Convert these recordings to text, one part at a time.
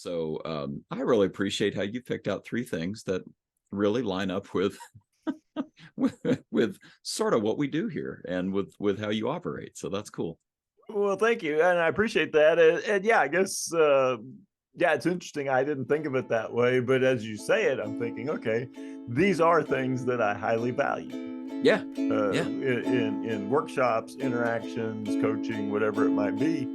So I really appreciate how you picked out three things that really line up with with sort of what we do here and with how you operate. So that's cool. Well, thank you, and I appreciate that. And yeah, I guess yeah, it's interesting. I didn't think of it that way, but as you say it, I'm thinking, okay, these are things that I highly value Yeah. Yeah. in workshops, interactions, coaching, whatever it might be.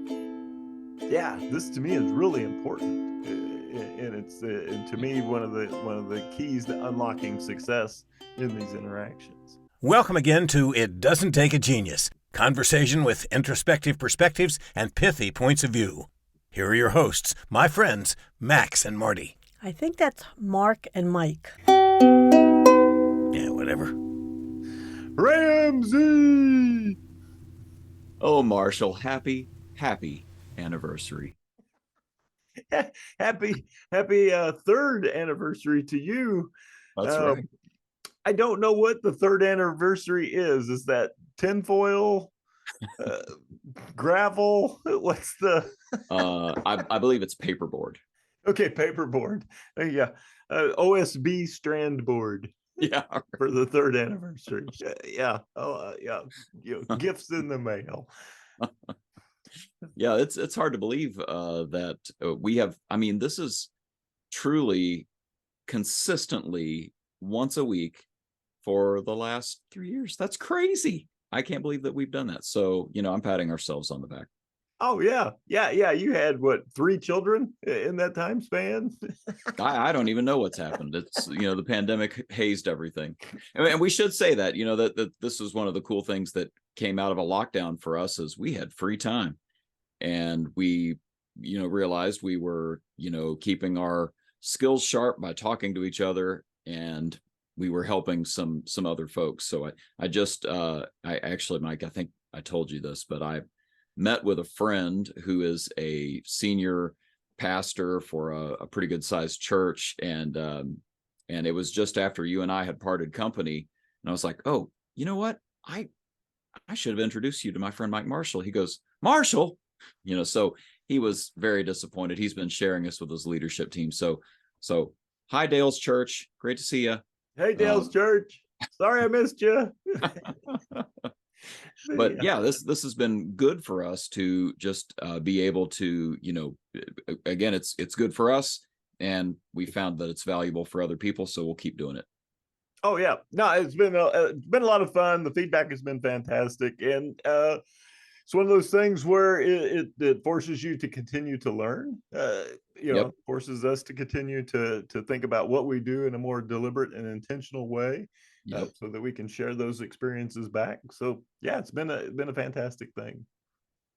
Yeah, this to me is really important, and it's and to me one of the keys to unlocking success in these interactions. Welcome again to It Doesn't Take a Genius, conversation with introspective perspectives and pithy points of view. Here are your hosts, my friends, Max and Marty. I think that's Mark and Mike. Yeah, whatever. Ramsey! Oh, Marshall, happy anniversary. happy third anniversary to you. That's right. I don't know what the third anniversary is. Is that tinfoil, gravel? What's the? I believe it's paperboard. Okay, paperboard. Yeah, OSB strand board. Yeah, for the third anniversary. Yeah. Oh, yeah. Gifts in the mail. Yeah, it's hard to believe that we have. I mean, this is truly consistently once a week for the last 3 years. That's crazy. I can't believe that we've done that. So, I'm patting ourselves on the back. Oh yeah. You had what, 3 children in that time span? I don't even know what's happened. It's the pandemic hazed everything, and we should say that that this was one of the cool things that came out of a lockdown for us is we had free time, and we realized we were keeping our skills sharp by talking to each other, and we were helping some other folks. So I actually, Mike, I think I told you this, but I met with a friend who is a senior pastor for a pretty good sized church, and it was just after you and I had parted company, and I was like, oh, you know what, I should have introduced you to my friend Mike Marshall. He goes, Marshall, so he was very disappointed. He's been sharing us with his leadership team. So hi, Dale's Church, great to see you. Hey, Dale's Church, sorry I missed you. But yeah, this has been good for us to just be able to, again, it's good for us, and we found that it's valuable for other people, so we'll keep doing it. Oh yeah, no, it's been a lot of fun. The feedback has been fantastic, and it's one of those things where it forces you to continue to learn. Yep. Forces us to continue to think about what we do in a more deliberate and intentional way. Yep. So that we can share those experiences back. So yeah, it's been a fantastic thing.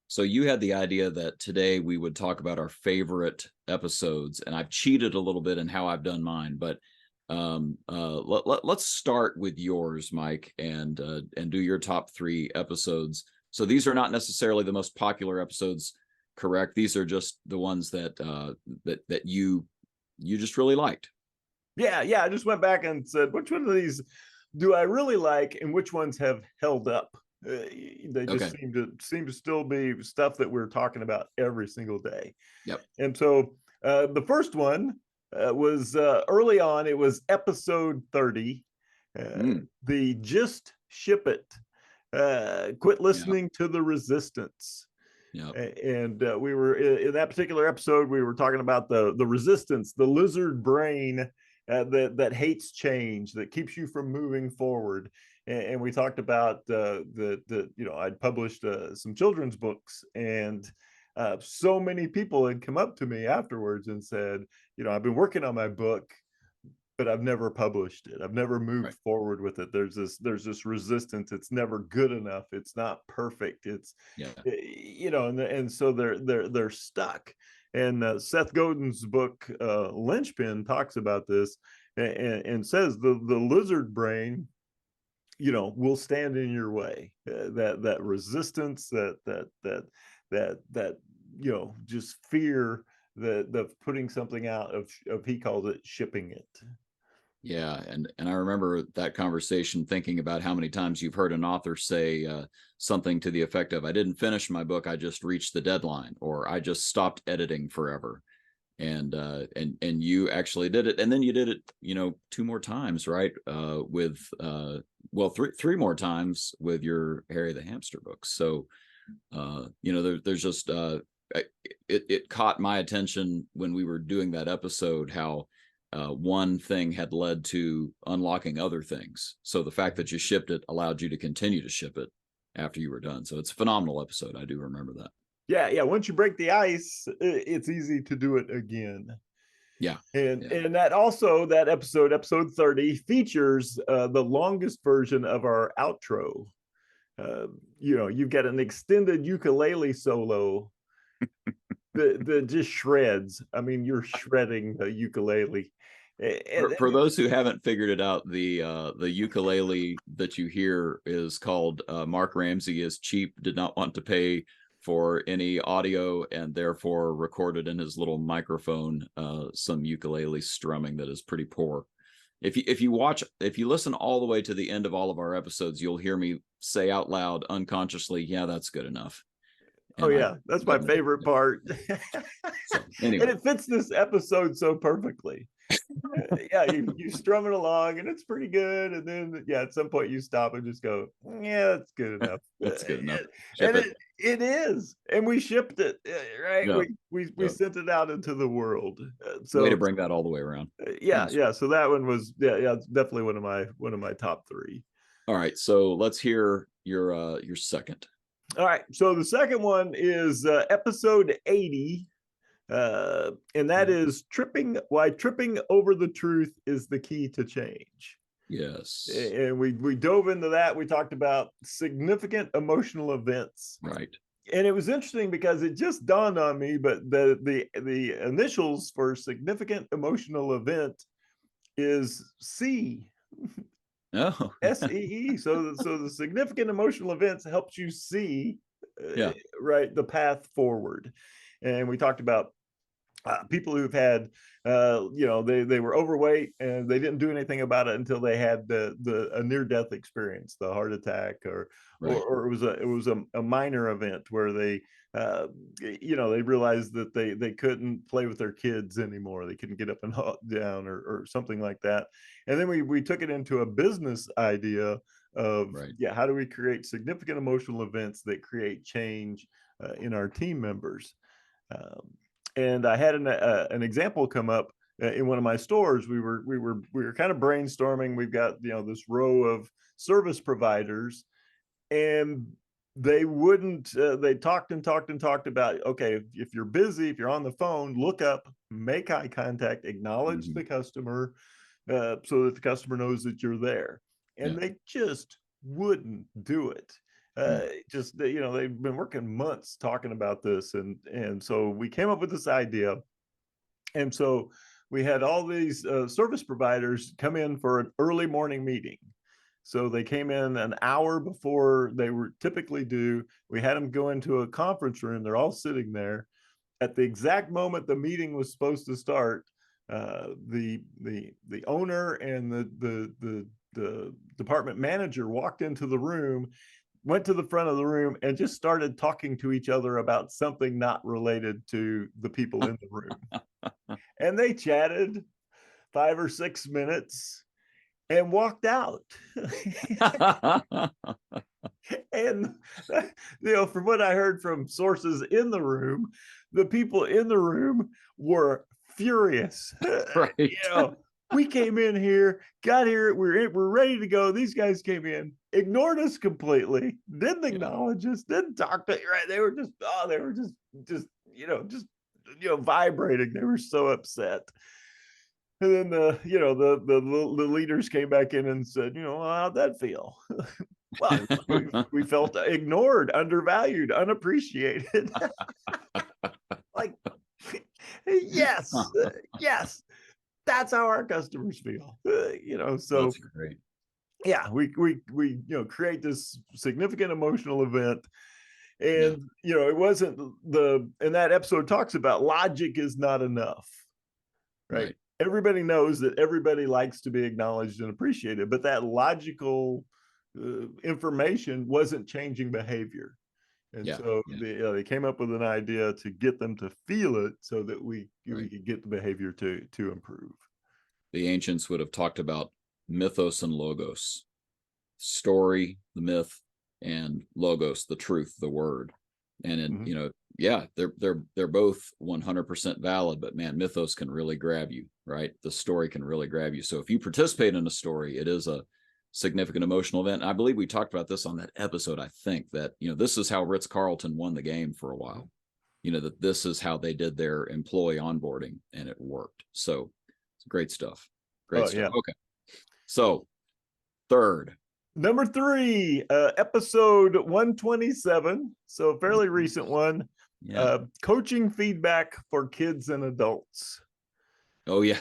So you had the idea that today we would talk about our favorite episodes, and I've cheated a little bit in how I've done mine, but let's start with yours, Mike, and do your top 3 episodes. So these are not necessarily the most popular episodes, correct? These are just the ones that that you just really liked. Yeah, I just went back and said, which one of these do I really like, and which ones have held up? They just seem to still be stuff that we're talking about every single day. Yep. And so the first one was early on. It was episode 30. The Just Ship It. Quit listening to the resistance. Yeah. And we were in that particular episode, we were talking about the resistance, the lizard brain that hates change, that keeps you from moving forward. And we talked about I'd published some children's books, and so many people had come up to me afterwards and said, I've been working on my book, but I've never published it. I've never moved forward with it. There's this resistance. It's never good enough. It's not perfect. It's, and so they're stuck. And Seth Godin's book, Linchpin, talks about this and says the lizard brain, will stand in your way. That resistance, that just fear, the putting something out of he calls it shipping it. Yeah, and I remember that conversation, thinking about how many times you've heard an author say something to the effect of, I didn't finish my book, I just reached the deadline, or I just stopped editing forever. and you actually did it, and then you did it, you know, 2 more times, right? With three more times with your Harry the Hamster books. So you know, there's just it caught my attention when we were doing that episode how one thing had led to unlocking other things. So the fact that you shipped it allowed you to continue to ship it after you were done. So it's a phenomenal episode. I do remember that. Yeah. Once you break the ice, it's easy to do it again. Yeah. And that also, that episode 30, features the longest version of our outro. You know, you've got an extended ukulele solo that just shreds. I mean, you're shredding the ukulele. For those who haven't figured it out, the ukulele that you hear is called Mark Ramsey is cheap, did not want to pay for any audio, and therefore recorded in his little microphone some ukulele strumming that is pretty poor. If you listen all the way to the end of all of our episodes, you'll hear me say out loud unconsciously, "Yeah, that's good enough." And that's my favorite part. So, anyway. And it fits this episode so perfectly. Yeah, you strum it along and it's pretty good, and then at some point you stop and just go, yeah, that's good enough. That's good enough. And it is, and we shipped it, right? Yeah. We sent it out into the world. So way to bring that all the way around. Yeah. So that one was it's definitely one of my top 3. All right, so let's hear your second. All right, so the second one is episode 80. And that is why tripping over the truth is the key to change. Yes. And we dove into that. We talked about significant emotional events. Right. And it was interesting because it just dawned on me, but the initials for significant emotional event is C. Oh. SEE. So the significant emotional events helps you see right, the path forward. And we talked about people who've had, you know, they were overweight and they didn't do anything about it until they had a near-death experience, the heart attack, or it was a minor event where they, you know, they realized that they couldn't play with their kids anymore. They couldn't get up and down or something like that. And then we took it into a business idea of, how do we create significant emotional events that create change in our team members? And I had an example come up in one of my stores. We were kind of brainstorming. We've got, you know, this row of service providers, and they wouldn't. They talked about, okay, if you're busy, if you're on the phone, look up, make eye contact, acknowledge the customer, so that the customer knows that you're there. And they just wouldn't do it. Just, you know, they've been working months talking about this, and so we came up with this idea. And so we had all these service providers come in for an early morning meeting. So they came in an hour before they were typically due. We had them go into a conference room. They're all sitting there. At the exact moment the meeting was supposed to start, the owner and the department manager walked into the room, went to the front of the room, and just started talking to each other about something not related to the people in the room. And they chatted 5 or 6 minutes and walked out. And, you know, from what I heard from sources in the room, the people in the room were furious. Right. You know, we came in here, got here, we're ready to go. These guys came in, ignored us completely, didn't acknowledge us, didn't talk to, right? They were just, vibrating. They were so upset. And then the leaders came back in and said, you know, well, how'd that feel? Well, we felt ignored, undervalued, unappreciated. Like, yes, that's how our customers feel. You know, so that's great. Yeah, we you know, create this significant emotional event. And you know, it wasn't and that episode talks about logic is not enough, right? Everybody knows that everybody likes to be acknowledged and appreciated, but that logical information wasn't changing behavior. And Yeah, so yeah. they came up with an idea to get them to feel it so that we could get the behavior to improve. The ancients would have talked about mythos and logos, story, the myth, and logos, the truth, the word. And you know, yeah, they're both 100% valid, but man, mythos can really grab you, right? The story can really grab you. So if you participate in a story, it is a significant emotional event. I believe we talked about this on that episode. I think that, you know, this is how Ritz-Carlton won the game for a while. You know, that this is how they did their employee onboarding, and it worked. So it's great stuff. Great stuff. Yeah. Okay. So third. Number 3, episode 127. So a fairly recent one. Yeah. Coaching feedback for kids and adults. Oh, yeah.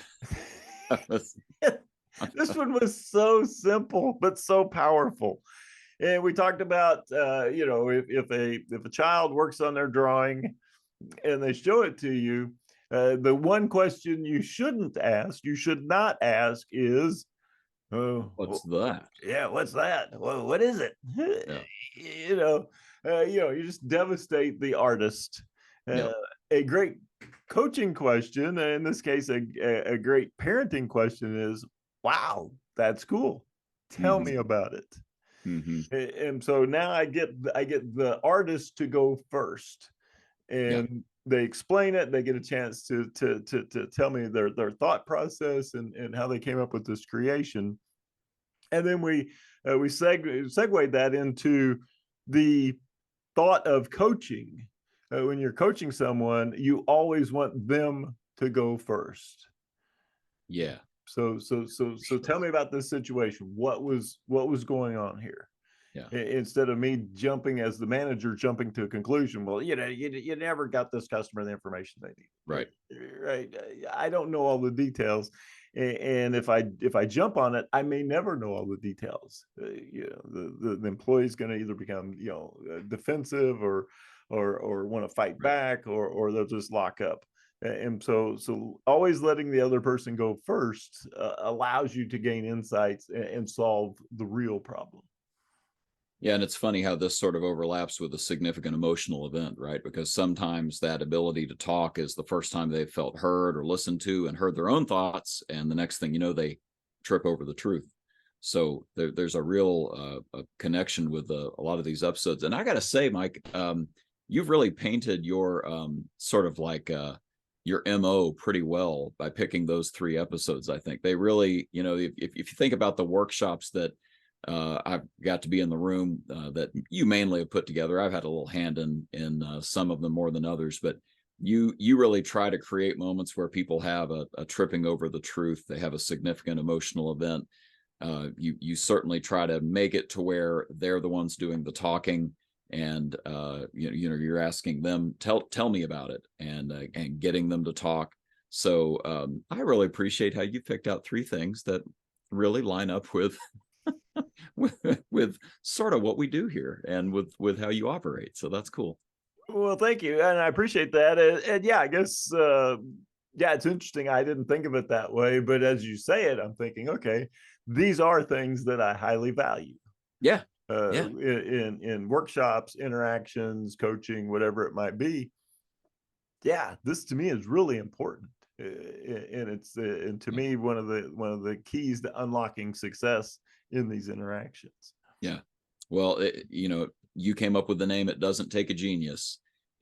This one was so simple, but so powerful. And we talked about, you know, if a child works on their drawing and they show it to you, the one question you should not ask is, oh, What's that? Yeah, what's that? Well, what is it? Yeah. You just devastate the artist. Yep. A great coaching question, in this case, a great parenting question is, wow, that's cool. Tell me about it. And so now I get the artist to go first, and they explain it. They get a chance to tell me their thought process and how they came up with this creation. And then we segued that into the thought of coaching. When you're coaching someone, you always want them to go first. Yeah. So tell me about this situation. What was going on here? Yeah. Instead of me jumping as the manager, jumping to a conclusion. Well, you know, you never got this customer the information they need. Right. Right. I don't know all the details. And if I jump on it, I may never know all the details. You know, the employee's going to either become, you know, defensive or want to fight back, or they'll just lock up. And so always letting the other person go first allows you to gain insights and solve the real problem. Yeah, and it's funny how this sort of overlaps with a significant emotional event, right? Because sometimes that ability to talk is the first time they've felt heard or listened to and heard their own thoughts, and the next thing you know, they trip over the truth. So there's a real a connection with a lot of these episodes. And I got to say, Mike, you've really painted your sort of like your MO pretty well by picking those 3 episodes. I think they really, you know, if you think about the workshops that I've got to be in the room that you mainly have put together. I've had a little hand in some of them more than others, but you really try to create moments where people have a tripping over the truth. They have a significant emotional event. You certainly try to make it to where they're the ones doing the talking, and you know, you're asking them, tell me about it, and getting them to talk. So I really appreciate how you picked out 3 things that really line up with with sort of what we do here and with how you operate. So that's cool. Well, thank you. And I appreciate that. And yeah, I guess, yeah, it's interesting. I didn't think of it that way, but as you say it, I'm thinking, okay, these are things that I highly value. Yeah. In workshops, interactions, coaching, whatever it might be. Yeah, this to me is really important. And it's and to me one of the keys to unlocking success in these interactions. Yeah. Well, you know, you came up with the name It Doesn't Take a Genius.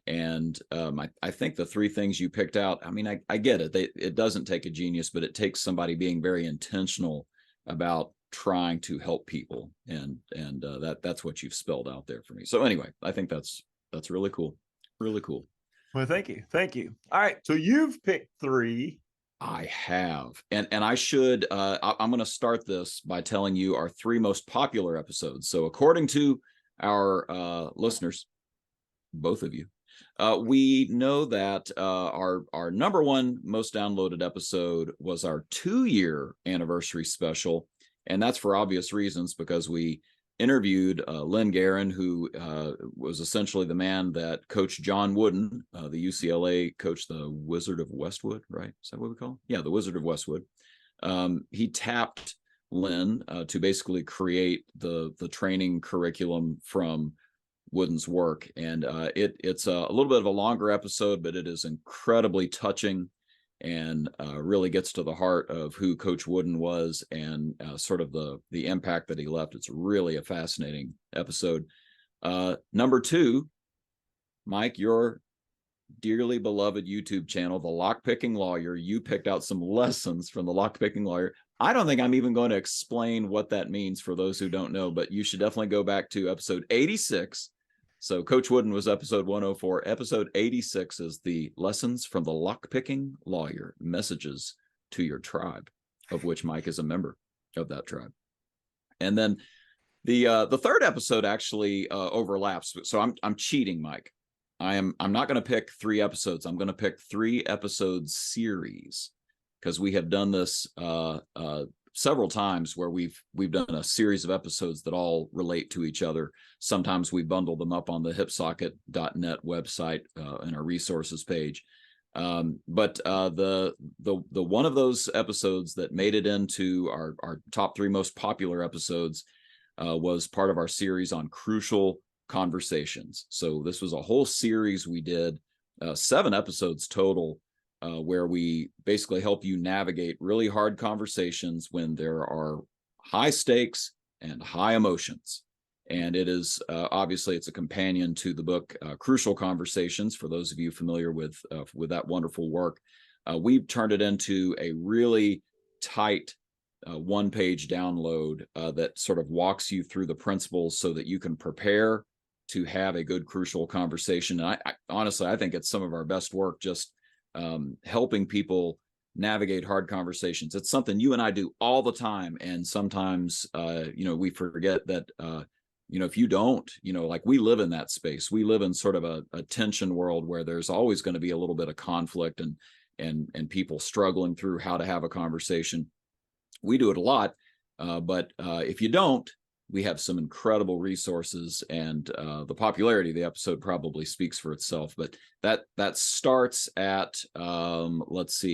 And I think the 3 things you picked out, I mean, I get it. It doesn't take a genius, but it takes somebody being very intentional about trying to help people. And that's what you've spelled out there for me. So anyway, I think that's really cool. Really cool. Well, thank you. Thank you. All right. So you've picked 3. I have. And I should, I'm going to start this by telling you our 3 most popular episodes. So according to our listeners, both of you, we know that our number 1 most downloaded episode was our 2-year anniversary special. And that's for obvious reasons, because we interviewed Lynn Guerin, who was essentially the man that coached John Wooden, the UCLA coach, the Wizard of Westwood, right? Is that what we call him? Yeah, the Wizard of Westwood. He tapped Lynn to basically create the training curriculum from Wooden's work. And it's a little bit of a longer episode, but it is incredibly touching and really gets to the heart of who Coach Wooden was and sort of the impact that he left. It's really a fascinating episode. Number 2, Mike, your dearly beloved YouTube channel, The Lockpicking Lawyer. You picked out some lessons from The Lockpicking Lawyer. I don't think I'm even going to explain what that means for those who don't know, but you should definitely go back to episode 86. So Coach Wooden was episode 104. Episode 86 is the lessons from the Lockpicking Lawyer, messages to your tribe, of which Mike is a member of that tribe. And then the third episode actually overlaps. So I'm cheating, Mike. I'm not going to pick 3 episodes. I'm going to pick 3 episode series, because we have done this several times where we've done a series of episodes that all relate to each other. Sometimes we bundle them up on the hipsocket.net website in our resources page. But the one of those episodes that made it into our top 3 most popular episodes was part of our series on crucial conversations. So this was a whole series we did, 7 episodes total, where we basically help you navigate really hard conversations when there are high stakes and high emotions. And it is obviously it's a companion to the book Crucial Conversations. For those of you familiar with that wonderful work, we've turned it into a really tight 1-page download that sort of walks you through the principles so that you can prepare to have a good crucial conversation. And I honestly, I think it's some of our best work, just helping people navigate hard conversations. It's something you and I do all the time. And sometimes, we forget that, if you don't, like we live in that space, we live in sort of a tension world where there's always going to be a little bit of conflict and people struggling through how to have a conversation. We do it a lot. But if you don't, we have some incredible resources, and the popularity of the episode probably speaks for itself. But that starts at episode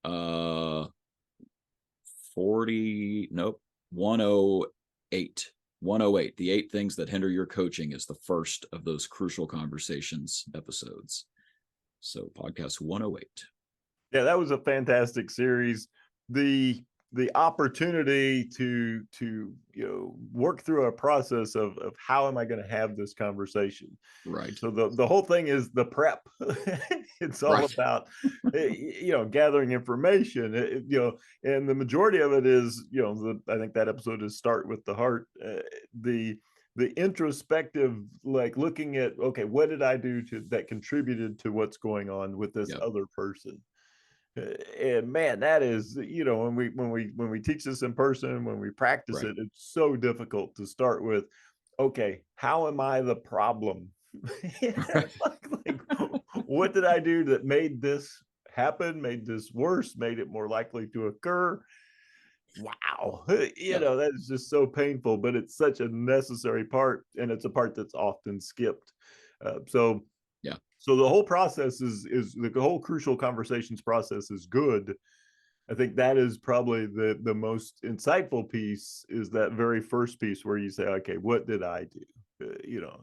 108. 108. The 8 things that hinder your coaching is the first of those crucial conversations episodes. So podcast 108. Yeah, that was a fantastic series. The opportunity to work through a process of how am I going to have this conversation, right? So the whole thing is the prep. It's all right. about gathering information, and the majority of it is I think that episode is Start with the Heart. The introspective, like looking at, okay, what did I do that contributed to what's going on with this other person. And man, that is, when we teach this in person, when we practice it, it's so difficult to start with, okay, how am I the problem? like, what did I do that made this happen, made this worse, made it more likely to occur? Wow. That is just so painful, but it's such a necessary part, and it's a part that's often skipped. So the whole process is the whole crucial conversations process is good. I think that is probably the most insightful piece, is that very first piece where you say, okay, what did I do?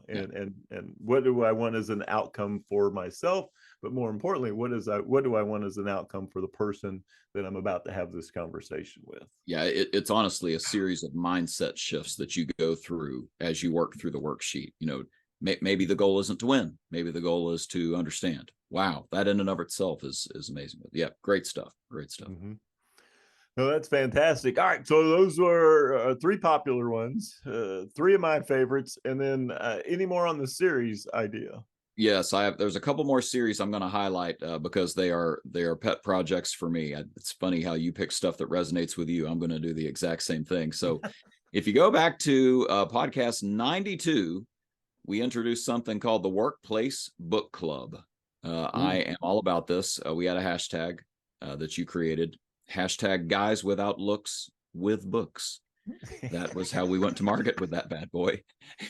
And what do I want as an outcome for myself? But more importantly, what do I want as an outcome for the person that I'm about to have this conversation with? Yeah, it's honestly a series of mindset shifts that you go through as you work through the worksheet. Maybe the goal isn't to win. Maybe the goal is to understand. Wow, that in and of itself is amazing. But yeah, great stuff. Great stuff. Mm-hmm. No, that's fantastic. All right, so those were 3 popular ones, 3 of my favorites, and then any more on the series idea? Yes, there's a couple more series I'm going to highlight because they are pet projects for me. It's funny how you pick stuff that resonates with you. I'm going to do the exact same thing. So if you go back to podcast 92, we introduced something called the Workplace Book Club. I am all about this. We had a hashtag that you created, hashtag Guys Without Looks with Books. That was how we went to market with that bad boy.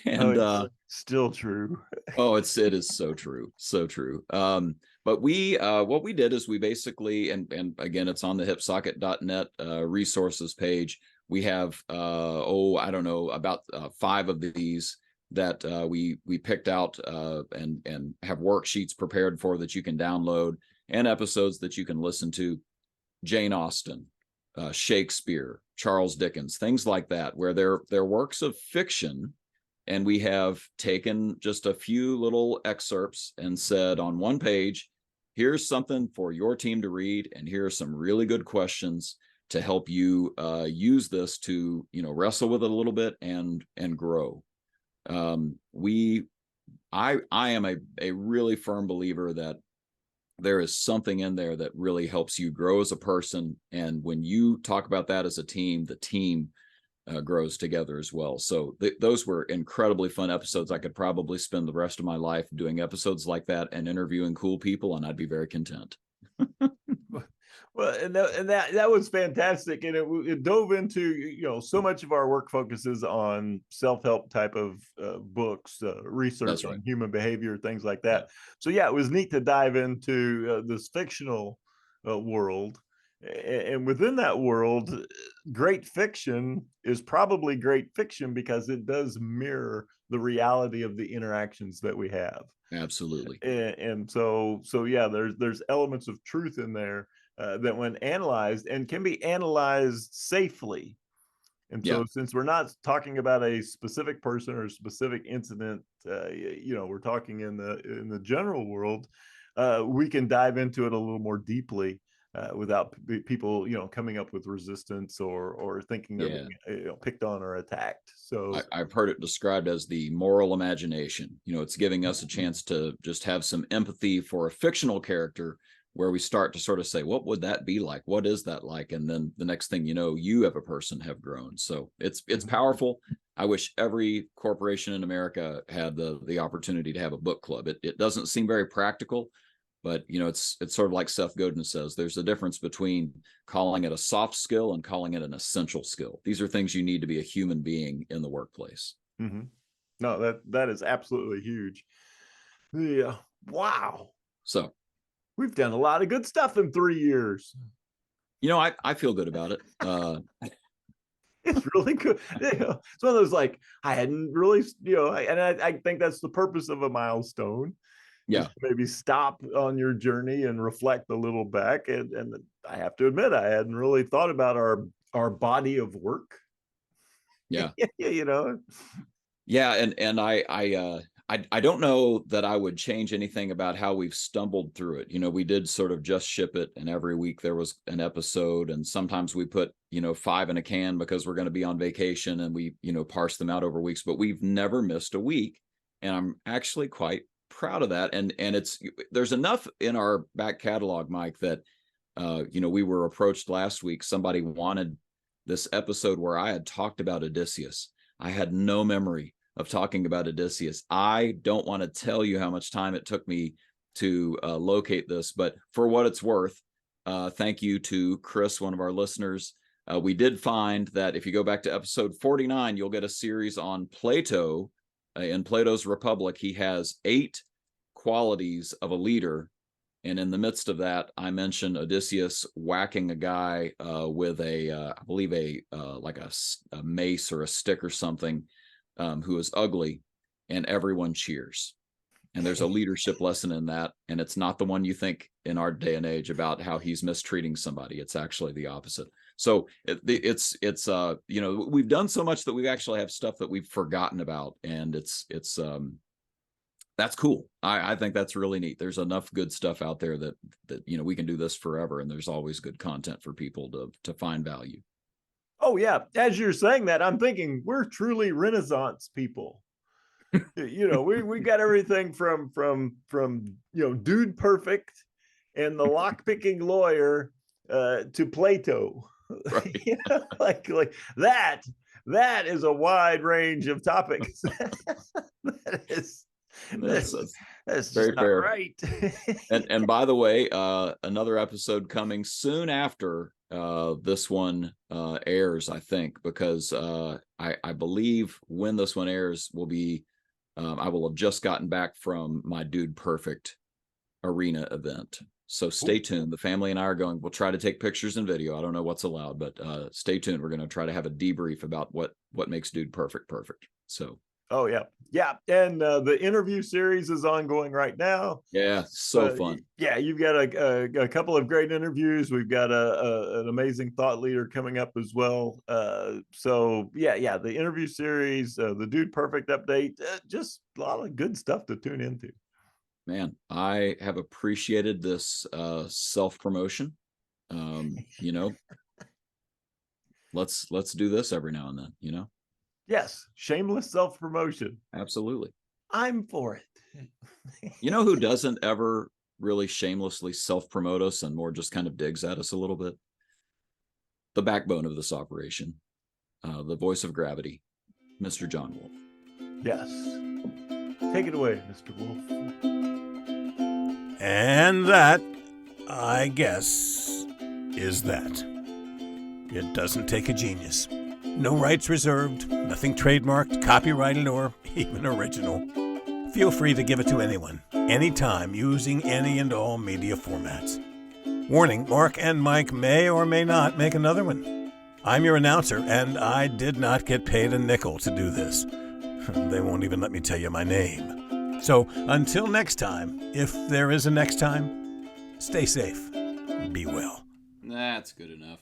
And still true. It is so true. So true. But what we did is we basically, and again, it's on the hipsocket.net resources page. We have, about 5 of these. that we picked out and have worksheets prepared for that you can download, and episodes that you can listen to. Jane Austen, Shakespeare, Charles Dickens, things like that, where they're works of fiction. And we have taken just a few little excerpts and said on one page, here's something for your team to read, and here are some really good questions to help you use this to, wrestle with it a little bit and grow. I am a really firm believer that there is something in there that really helps you grow as a person. And when you talk about that as a team, the team grows together as well. So those were incredibly fun episodes. I could probably spend the rest of my life doing episodes like that and interviewing cool people, and I'd be very content. Well, and that was fantastic, and it dove into, so much of our work focuses on self-help type of books, research on human behavior, things like that. Yeah. So yeah, it was neat to dive into this fictional world, and within that world, great fiction is probably great fiction because it does mirror the reality of the interactions that we have. Absolutely. And so yeah, there's elements of truth in there. That when analyzed and can be analyzed safely. And so since we're not talking about a specific person or a specific incident, we're talking in the general world, we can dive into it a little more deeply without people, coming up with resistance or thinking they're being, picked on or attacked. So I've heard it described as the moral imagination. It's giving us a chance to just have some empathy for a fictional character, where we start to sort of say, what would that be like? What is that like? And then the next thing you know, you have a person have grown. So it's powerful. I wish every corporation in America had the opportunity to have a book club. It doesn't seem very practical, but it's sort of like Seth Godin says, there's a difference between calling it a soft skill and calling it an essential skill. These are things you need to be a human being in the workplace. Mm-hmm. No, that is absolutely huge. Yeah. Wow. So we've done a lot of good stuff in 3 years. I feel good about it. It's really good. It's one of those, like, I hadn't really, and I think that's the purpose of a milestone. Yeah. Maybe stop on your journey and reflect a little back. And I have to admit, I hadn't really thought about our body of work. Yeah. Yeah. And I don't know that I would change anything about how we've stumbled through it. We did sort of just ship it, and every week there was an episode, and sometimes we put, 5 in a can because we're going to be on vacation, and we, parse them out over weeks, but we've never missed a week. And I'm actually quite proud of that. And there's enough in our back catalog, Mike, that, we were approached last week. Somebody wanted this episode where I had talked about Odysseus. I had no memory of talking about Odysseus. I don't want to tell you how much time it took me to locate this, but for what it's worth, thank you to Chris, one of our listeners. We did find that if you go back to episode 49, you'll get a series on Plato. In Plato's Republic, he has 8 qualities of a leader. And in the midst of that, I mentioned Odysseus whacking a guy with I believe like a mace or a stick or something, who is ugly, and everyone cheers. And there's a leadership lesson in that. And it's not the one you think in our day and age about how he's mistreating somebody. It's actually the opposite. So it's we've done so much that we actually have stuff that we've forgotten about. And that's cool. I think that's really neat. There's enough good stuff out there that we can do this forever. And there's always good content for people to find value. Oh yeah. As you're saying that, I'm thinking we're truly Renaissance people. We got everything from Dude Perfect and the lock-picking lawyer to Plato. Right. like that is a wide range of topics. That's very fair. Right. and by the way, another episode coming soon after this one airs, I think, because I believe when this one airs will be I will have just gotten back from my Dude Perfect arena event. So stay tuned. The family and I are going. We'll try to take pictures and video. I don't know what's allowed, but stay tuned. We're going to try to have a debrief about what makes Dude Perfect perfect. So Oh, yeah. Yeah. And the interview series is ongoing right now. Yeah, so fun. Yeah, you've got a couple of great interviews. We've got an amazing thought leader coming up as well. So yeah, the interview series, the Dude Perfect update, just a lot of good stuff to tune into. Man, I have appreciated this self-promotion. You know, let's do this every now and then, you know? Yes, shameless self-promotion. Absolutely. I'm for it. You know who doesn't ever really shamelessly self-promote us and more just kind of digs at us a little bit? The backbone of this operation, the voice of gravity, Mr. John Wolf. Yes. Take it away, Mr. Wolf. And that, I guess, is that. It doesn't take a genius. No rights reserved, nothing trademarked, copyrighted, or even original. Feel free to give it to anyone, anytime, using any and all media formats. Warning, Mark and Mike may or may not make another one. I'm your announcer, and I did not get paid a nickel to do this. They won't even let me tell you my name. So, until next time, if there is a next time, stay safe, be well. That's good enough.